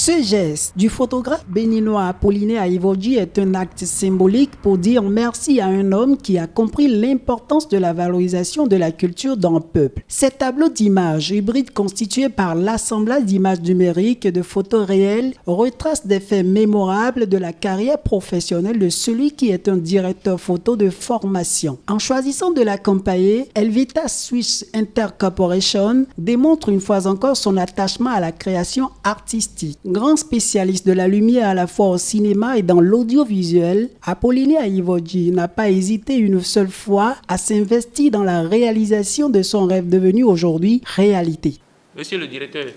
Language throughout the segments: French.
Ce geste du photographe béninois Apollinaire Ivodji est un acte symbolique pour dire merci à un homme qui a compris l'importance de la valorisation de la culture d'un peuple. Ces tableaux d'images hybrides constitués par l'assemblage d'images numériques et de photos réelles retracent des faits mémorables de la carrière professionnelle de celui qui est un directeur photo de formation. En choisissant de l'accompagner, Elvita Swiss Intercorporation démontre une fois encore son attachement à la création artistique. Grand spécialiste de la lumière à la fois au cinéma et dans l'audiovisuel, Apollinaire Ivodji n'a pas hésité une seule fois à s'investir dans la réalisation de son rêve devenu aujourd'hui réalité. Monsieur le directeur,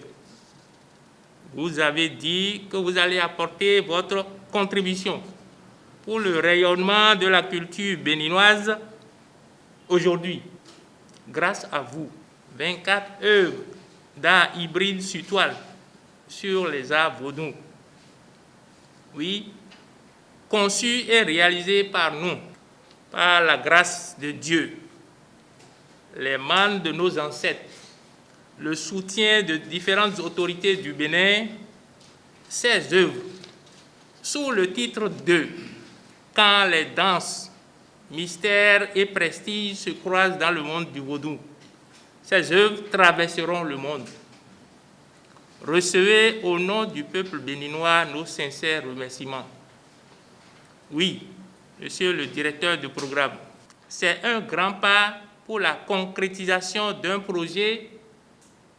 vous avez dit que vous allez apporter votre contribution pour le rayonnement de la culture béninoise. Aujourd'hui, grâce à vous, 24 œuvres d'art hybride sur toile sur les arts vaudous. Oui, conçues et réalisées par nous, par la grâce de Dieu, les mains de nos ancêtres, le soutien de différentes autorités du Bénin, ces œuvres, sous le titre de « Quand les danses, mystères et prestige se croisent dans le monde du vaudou », ces œuvres traverseront le monde. Recevez au nom du peuple béninois nos sincères remerciements. Oui, monsieur le directeur du programme, c'est un grand pas pour la concrétisation d'un projet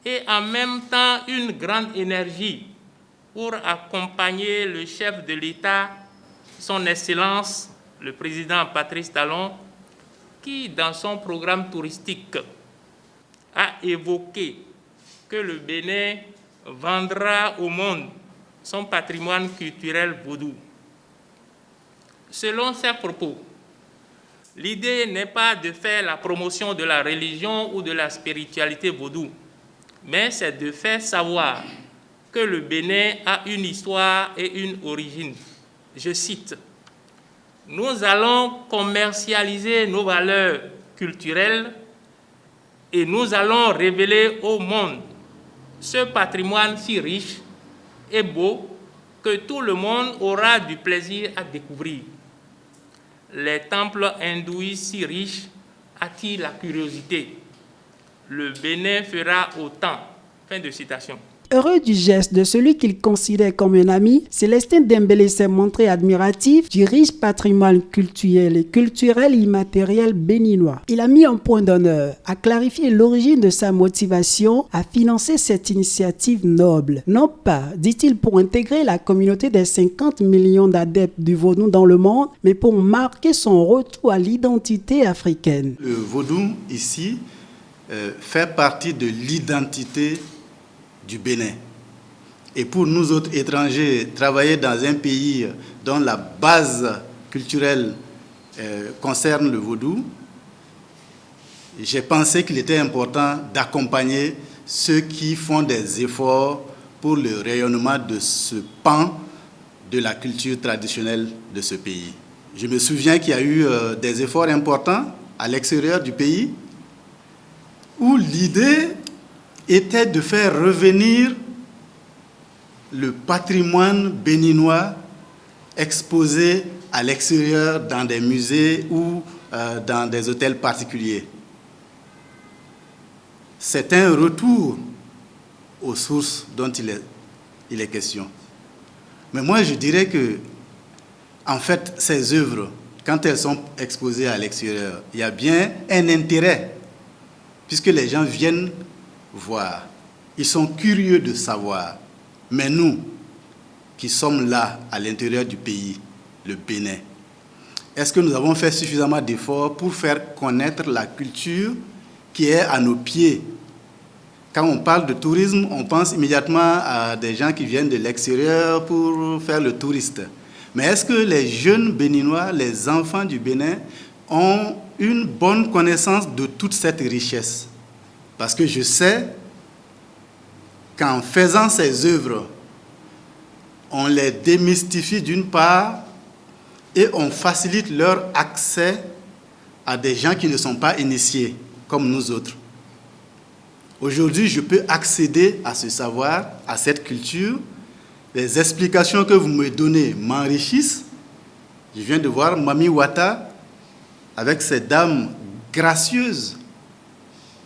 et en même temps une grande énergie pour accompagner le chef de l'État, son Excellence, le président Patrice Talon, qui, dans son programme touristique, a évoqué que le Bénin vendra au monde son patrimoine culturel vaudou. Selon ses propos, l'idée n'est pas de faire la promotion de la religion ou de la spiritualité vaudou, mais c'est de faire savoir que le Bénin a une histoire et une origine. Je cite, « Nous allons commercialiser nos valeurs culturelles et nous allons révéler au monde ce patrimoine si riche et beau que tout le monde aura du plaisir à découvrir. Les temples hindouistes si riches attirent la curiosité. Le Bénin fera autant. » Fin de citation. Heureux du geste de celui qu'il considère comme un ami, Célestin Dembélé s'est montré admiratif du riche patrimoine culturel et culturel immatériel béninois. Il a mis un point d'honneur à clarifier l'origine de sa motivation à financer cette initiative noble. Non pas, dit-il, pour intégrer la communauté des 50 millions d'adeptes du vaudou dans le monde, mais pour marquer son retour à l'identité africaine. Le vaudou ici fait partie de l'identité du Bénin. Et pour nous autres étrangers, travailler dans un pays dont la base culturelle concerne le vaudou, j'ai pensé qu'il était important d'accompagner ceux qui font des efforts pour le rayonnement de ce pan de la culture traditionnelle de ce pays. Je me souviens qu'il y a eu des efforts importants à l'extérieur du pays où l'idée était de faire revenir le patrimoine béninois exposé à l'extérieur dans des musées ou dans des hôtels particuliers. C'est un retour aux sources dont il est question. Mais moi, je dirais que, en fait, ces œuvres, quand elles sont exposées à l'extérieur, il y a bien un intérêt, puisque les gens viennent voir. Ils sont curieux de savoir. Mais nous, qui sommes là, à l'intérieur du pays, le Bénin, est-ce que nous avons fait suffisamment d'efforts pour faire connaître la culture qui est à nos pieds? Quand on parle de tourisme, on pense immédiatement à des gens qui viennent de l'extérieur pour faire le touriste. Mais est-ce que les jeunes Béninois, les enfants du Bénin, ont une bonne connaissance de toute cette richesse? Parce que je sais qu'en faisant ces œuvres, on les démystifie d'une part et on facilite leur accès à des gens qui ne sont pas initiés, comme nous autres. Aujourd'hui, je peux accéder à ce savoir, à cette culture, les explications que vous me donnez m'enrichissent. Je viens de voir Mami Wata avec ces dames gracieuses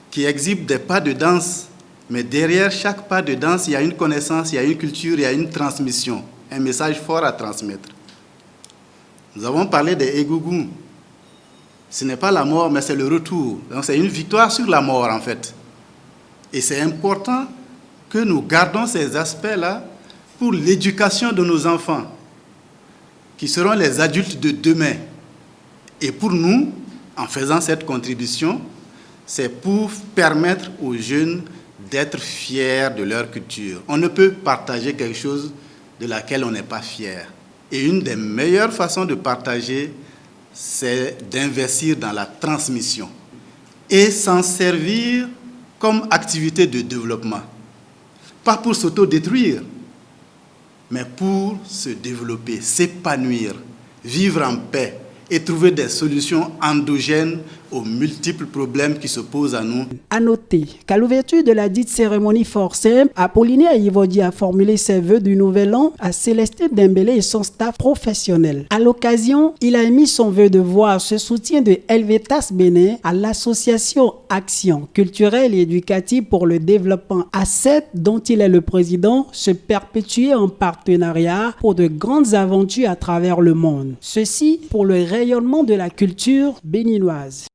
qui exhibent des pas de danse, mais derrière chaque pas de danse, il y a une connaissance, il y a une culture, il y a une transmission, un message fort à transmettre. Nous avons parlé des Egougou. Ce n'est pas la mort, mais c'est le retour. Donc c'est une victoire sur la mort, en fait. Et c'est important que nous gardons ces aspects-là pour l'éducation de nos enfants, qui seront les adultes de demain. Et pour nous, en faisant cette contribution, c'est pour permettre aux jeunes d'être fiers de leur culture. On ne peut partager quelque chose de laquelle on n'est pas fier. Et une des meilleures façons de partager, c'est d'investir dans la transmission et s'en servir comme activité de développement. Pas pour s'autodétruire, mais pour se développer, s'épanouir, vivre en paix et trouver des solutions endogènes aux multiples problèmes qui se posent à nous. À noter qu'à l'ouverture de la dite cérémonie fort simple, Apollinaire Ayivodi a formulé ses vœux du nouvel an à Célestin Dembélé et son staff professionnel. À l'occasion, il a émis son vœu de voir ce soutien de Helvetas Bénin à l'association Action culturelle et éducative pour le développement ACET, dont il est le président, se perpétuer en partenariat pour de grandes aventures à travers le monde. Ceci pour le rayonnement de la culture béninoise.